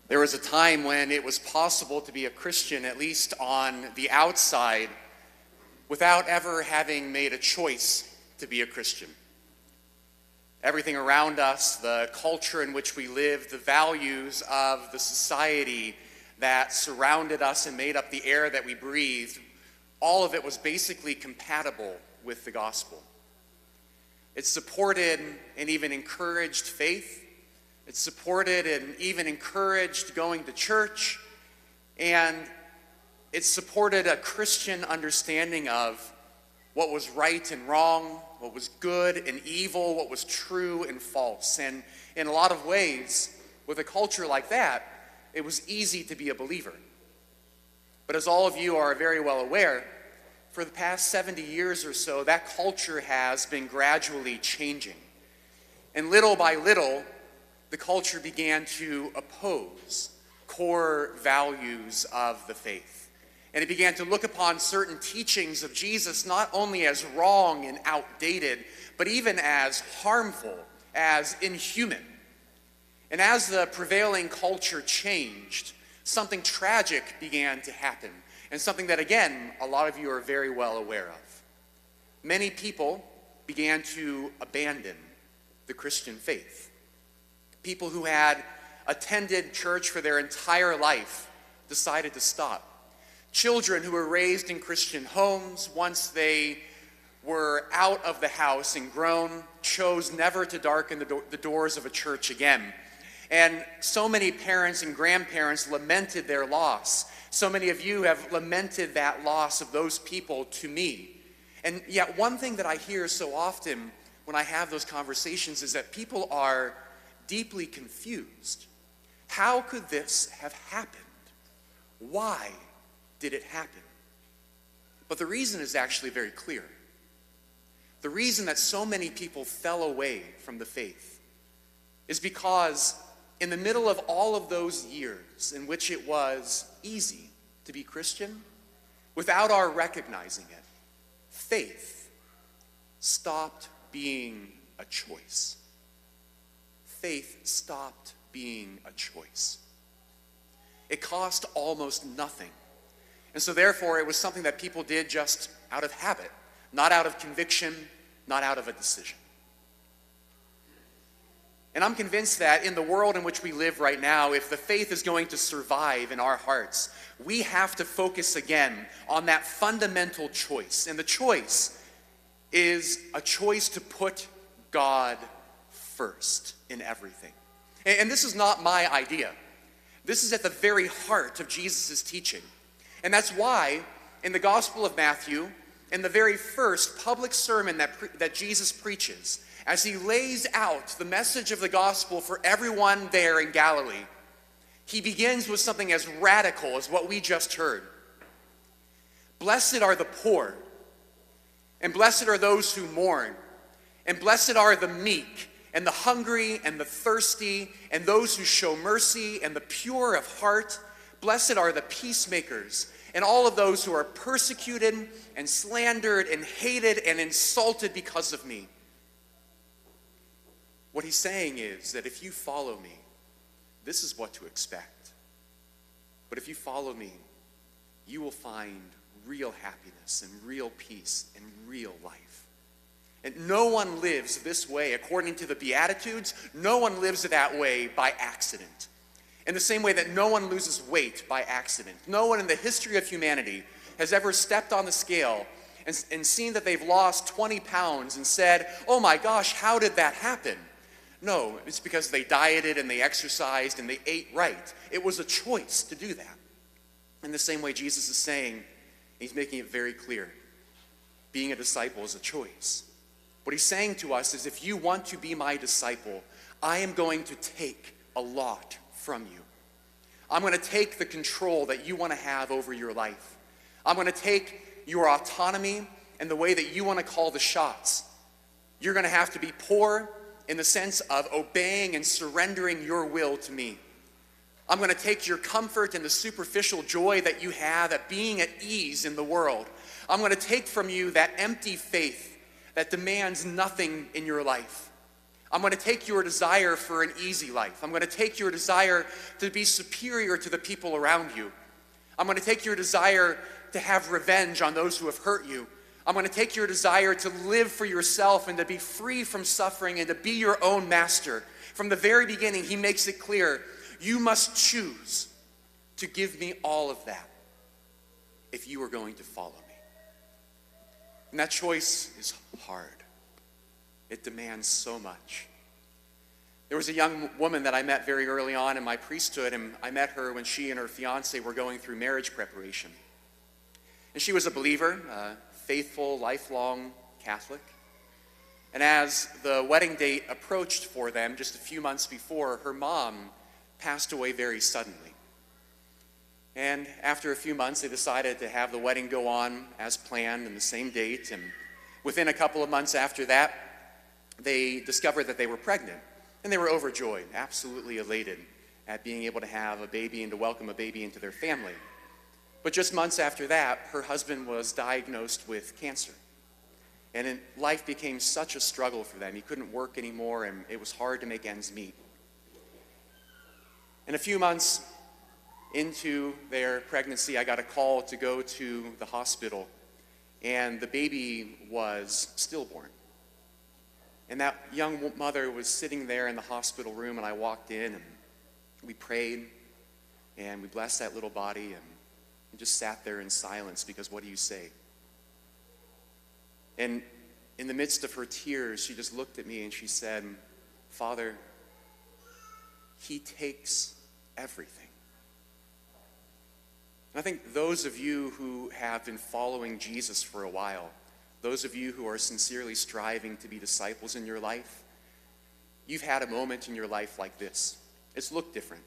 There was a time when it was possible to be a Christian, at least on the outside, without ever having made a choice to be a Christian. Everything around us, the culture in which we live, the values of the society that surrounded us and made up the air that we breathed, all of it was basically compatible with the gospel. It supported and even encouraged faith. It supported and even encouraged going to church. And it supported a Christian understanding of what was right and wrong, what was good and evil, what was true and false. And in a lot of ways, with a culture like that, it was easy to be a believer. But as all of you are very well aware, for the past 70 years or so, that culture has been gradually changing. And little by little, the culture began to oppose core values of the faith. And it began to look upon certain teachings of Jesus not only as wrong and outdated, but even as harmful, as inhuman. And as the prevailing culture changed, something tragic began to happen. And something that, again, a lot of you are very well aware of. Many people began to abandon the Christian faith. People who had attended church for their entire life decided to stop. Children who were raised in Christian homes, once they were out of the house and grown, chose never to darken the doors of a church again. And so many parents and grandparents lamented their loss. So many of you have lamented that loss of those people to me. And yet one thing that I hear so often when I have those conversations is that people are deeply confused. How could this have happened? Why did it happen? But the reason is actually very clear. The reason that so many people fell away from the faith is because in the middle of all of those years in which it was easy to be Christian, without our recognizing it, faith stopped being a choice. Faith stopped being a choice. It cost almost nothing. And so therefore, it was something that people did just out of habit, not out of conviction, not out of a decision. And I'm convinced that in the world in which we live right now, if the faith is going to survive in our hearts, we have to focus again on that fundamental choice. And the choice is a choice to put God first in everything. And this is not my idea. This is at the very heart of Jesus' teaching. And that's why in the Gospel of Matthew, in the very first public sermon that Jesus preaches, as he lays out the message of the gospel for everyone there in Galilee, he begins with something as radical as what we just heard. Blessed are the poor, and blessed are those who mourn, and blessed are the meek, and the hungry, and the thirsty, and those who show mercy, and the pure of heart. Blessed are the peacemakers, and all of those who are persecuted and slandered and hated and insulted because of me. What he's saying is that if you follow me, this is what to expect. But if you follow me, you will find real happiness and real peace and real life. And no one lives this way according to the Beatitudes. No one lives that way by accident. In the same way that no one loses weight by accident. No one in the history of humanity has ever stepped on the scale and seen that they've lost 20 pounds and said, oh my gosh, how did that happen? No, it's because they dieted and they exercised and they ate right. It was a choice to do that. In the same way Jesus is saying, he's making it very clear, being a disciple is a choice. What he's saying to us is if you want to be my disciple, I am going to take a lot from you. I'm going to take the control that you want to have over your life. I'm going to take your autonomy and the way that you want to call the shots. You're going to have to be poor in the sense of obeying and surrendering your will to me. I'm going to take your comfort and the superficial joy that you have at being at ease in the world. I'm going to take from you that empty faith that demands nothing in your life. I'm going to take your desire for an easy life. I'm going to take your desire to be superior to the people around you. I'm going to take your desire to have revenge on those who have hurt you. I'm going to take your desire to live for yourself and to be free from suffering and to be your own master. From the very beginning, he makes it clear, you must choose to give me all of that if you are going to follow me. And that choice is hard. It demands so much. There was a young woman that I met very early on in my priesthood, and I met her when she and her fiance were going through marriage preparation. And she was a believer, a faithful, lifelong Catholic. And as the wedding date approached for them, just a few months before, her mom passed away very suddenly. And after a few months, they decided to have the wedding go on as planned and the same date. And within a couple of months after that, they discovered that they were pregnant. And they were overjoyed, absolutely elated at being able to have a baby and to welcome a baby into their family. But just months after that, her husband was diagnosed with cancer. And life became such a struggle for them. He couldn't work anymore, and it was hard to make ends meet. And a few months into their pregnancy, I got a call to go to the hospital, and the baby was stillborn. And that young mother was sitting there in the hospital room, and I walked in, and we prayed, and we blessed that little body, and just sat there in silence, because what do you say? And in the midst of her tears, she just looked at me and she said, Father, he takes everything. And I think those of you who have been following Jesus for a while, those of you who are sincerely striving to be disciples in your life, you've had a moment in your life like this. It's looked different,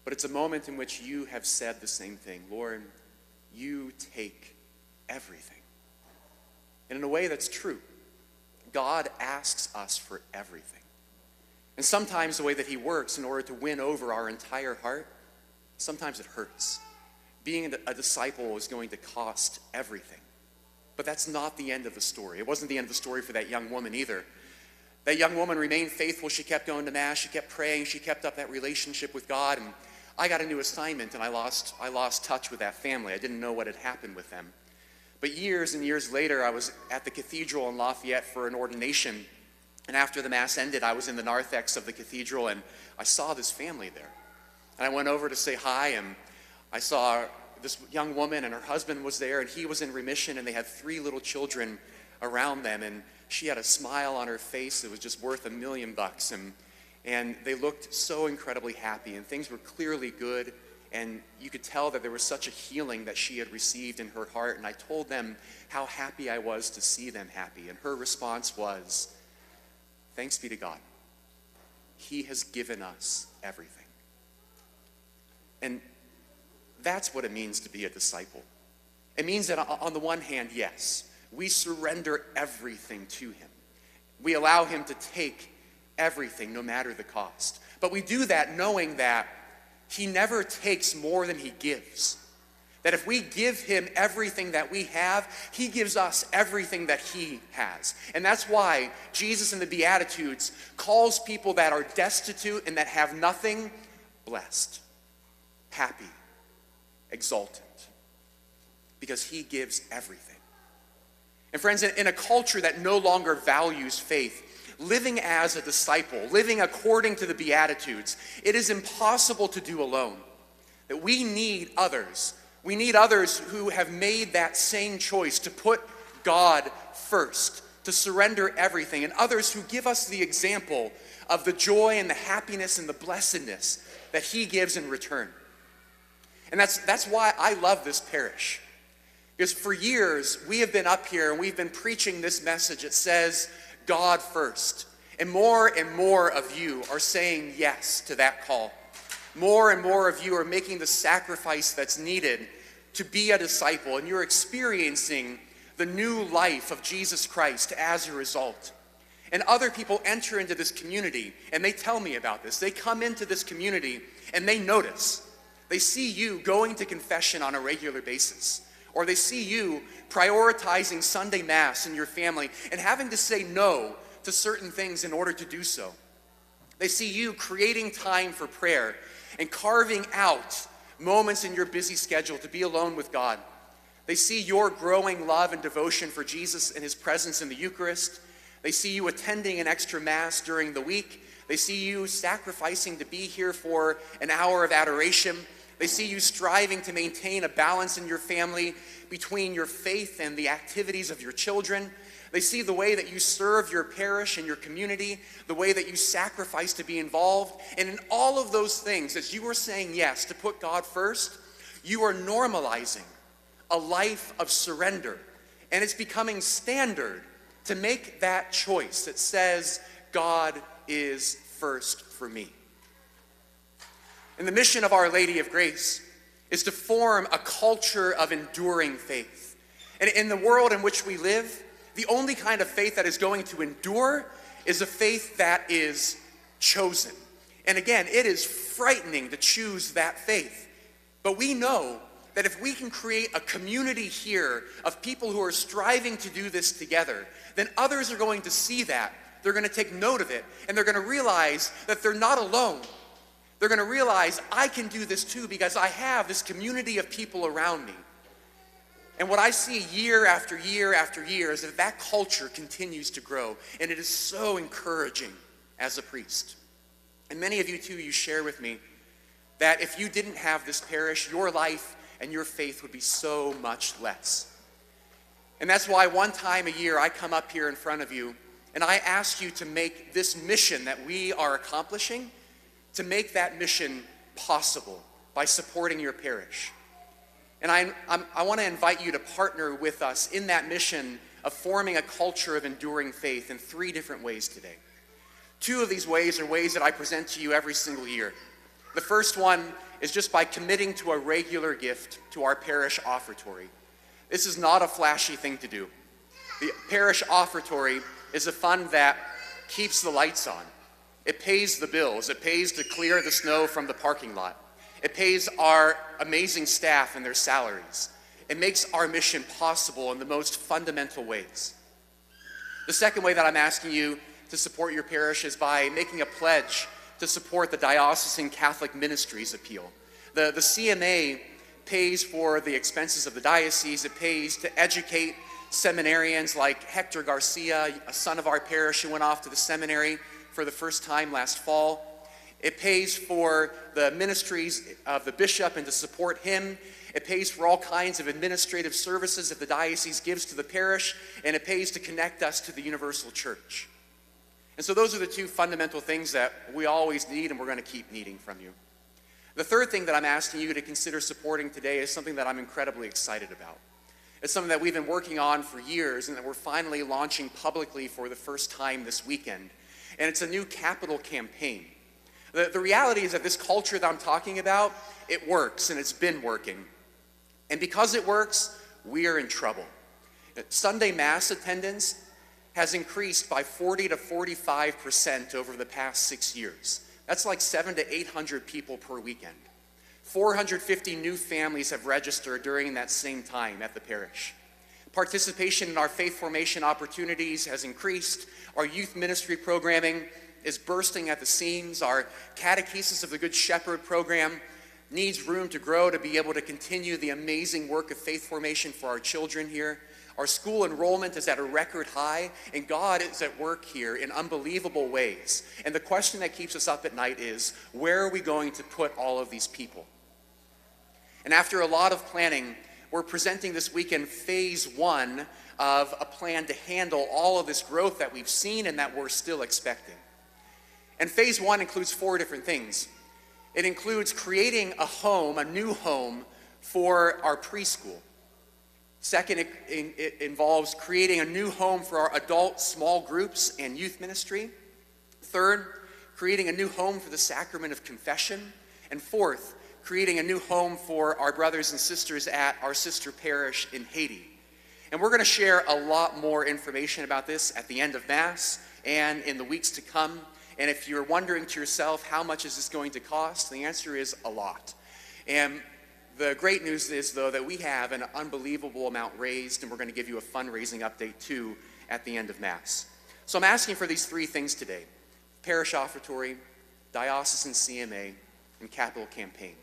but it's a moment in which you have said the same thing. Lord, you take everything. And in a way that's true. God asks us for everything. And sometimes the way that he works in order to win over our entire heart, sometimes it hurts. Being a disciple is going to cost everything. But that's not the end of the story. It wasn't the end of the story for that young woman either. That young woman remained faithful. She kept going to Mass. She kept praying. She kept up that relationship with God. And I got a new assignment, and I lost touch with that family. I didn't know what had happened with them. But years and years later, I was at the cathedral in Lafayette for an ordination. And after the Mass ended, I was in the narthex of the cathedral, and I saw this family there. And I went over to say hi, and I saw this young woman, and her husband was there, and he was in remission, and they had 3 little children around them, and she had a smile on her face that was just worth $1 million, and they looked so incredibly happy, and things were clearly good, and you could tell that there was such a healing that she had received in her heart. And I told them how happy I was to see them happy, and her response was, thanks be to God. He has given us everything. And that's what it means to be a disciple. It means that on the one hand, yes, we surrender everything to him. We allow him to take everything, no matter the cost. But we do that knowing that he never takes more than he gives. That if we give him everything that we have, he gives us everything that he has. And that's why Jesus in the Beatitudes calls people that are destitute and that have nothing blessed, happy, exultant, because he gives everything. And friends, in a culture that no longer values faith, living as a disciple, living according to the Beatitudes, it is impossible to do alone. That we need others. We need others who have made that same choice to put God first, to surrender everything, and others who give us the example of the joy and the happiness and the blessedness that he gives in return. And that's why I love this parish. Because for years, we have been up here and we've been preaching this message. It says, God first. And more of you are saying yes to that call. More and more of you are making the sacrifice that's needed to be a disciple. And you're experiencing the new life of Jesus Christ as a result. And other people enter into this community and they tell me about this. They come into this community and they notice. They see you going to confession on a regular basis. Or they see you prioritizing Sunday Mass in your family and having to say no to certain things in order to do so. They see you creating time for prayer and carving out moments in your busy schedule to be alone with God. They see your growing love and devotion for Jesus and his presence in the Eucharist. They see you attending an extra Mass during the week. They see you sacrificing to be here for an hour of adoration. They see you striving to maintain a balance in your family between your faith and the activities of your children. They see the way that you serve your parish and your community, the way that you sacrifice to be involved. And in all of those things, as you are saying yes to put God first, you are normalizing a life of surrender. And it's becoming standard to make that choice that says, God is first for me. And the mission of Our Lady of Grace is to form a culture of enduring faith. And in the world in which we live, the only kind of faith that is going to endure is a faith that is chosen. And again, it is frightening to choose that faith. But we know that if we can create a community here of people who are striving to do this together, then others are going to see that. They're going to take note of it, and they're going to realize that they're not alone. They're going to realize, I can do this too because I have this community of people around me. And what I see year after year after year is that that culture continues to grow, and it is so encouraging as a priest. And many of you too, you share with me that if you didn't have this parish, your life and your faith would be so much less. And that's why one time a year I come up here in front of you and I ask you to make this mission that we are accomplishing, to make that mission possible by supporting your parish. And I want to invite you to partner with us in that mission of forming a culture of enduring faith in 3 different ways today. 2 of these ways are ways that I present to you every single year. The first one is just by committing to a regular gift to our parish offertory. This is not a flashy thing to do. The parish offertory is a fund that keeps the lights on. It pays the bills. It pays to clear the snow from the parking lot. It pays our amazing staff and their salaries. It makes our mission possible in the most fundamental ways. The second way that I'm asking you to support your parish is by making a pledge to support the Diocesan Catholic Ministries Appeal. The CMA pays for the expenses of the diocese. It pays to educate seminarians like Hector Garcia, a son of our parish who went off to the seminary for the first time last fall. It pays for the ministries of the bishop and to support him. It pays for all kinds of administrative services that the diocese gives to the parish, and it pays to connect us to the universal church. And so those are the 2 fundamental things that we always need and we're going to keep needing from you. The third thing that I'm asking you to consider supporting today is something that I'm incredibly excited about. It's something that we've been working on for years and that we're finally launching publicly for the first time this weekend. And it's a new capital campaign. The reality is that this culture that I'm talking about, it works and it's been working. And because it works, we are in trouble. Sunday Mass attendance has increased by 40 to 45% over the past 6 years. That's like 700 to 800 people per weekend. 450 new families have registered during that same time at the parish. Participation in our faith formation opportunities has increased. Our youth ministry programming is bursting at the seams. Our Catechesis of the Good Shepherd program needs room to grow to be able to continue the amazing work of faith formation for our children here. Our school enrollment is at a record high, and God is at work here in unbelievable ways. And the question that keeps us up at night is, where are we going to put all of these people? And after a lot of planning, we're presenting this weekend phase 1 of a plan to handle all of this growth that we've seen and that we're still expecting. And phase 1 includes 4 different things. It includes creating a home, a new home for our preschool. Second, it involves creating a new home for our adult small groups and youth ministry. Third, creating a new home for the sacrament of confession. And fourth, creating a new home for our brothers and sisters at our sister parish in Haiti. And we're going to share a lot more information about this at the end of Mass and in the weeks to come. And if you're wondering to yourself, how much is this going to cost? The answer is a lot. And the great news is, though, that we have an unbelievable amount raised, and we're going to give you a fundraising update, too, at the end of Mass. So I'm asking for these three things today: parish offertory, diocesan CMA, and capital campaign.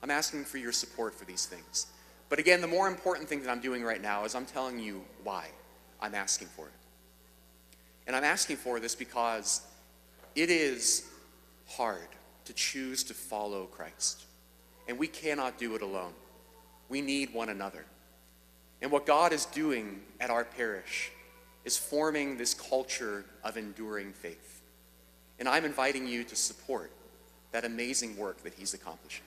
I'm asking for your support for these things. But again, the more important thing that I'm doing right now is I'm telling you why I'm asking for it. And I'm asking for this because it is hard to choose to follow Christ. And we cannot do it alone. We need one another. And what God is doing at our parish is forming this culture of enduring faith. And I'm inviting you to support that amazing work that he's accomplishing.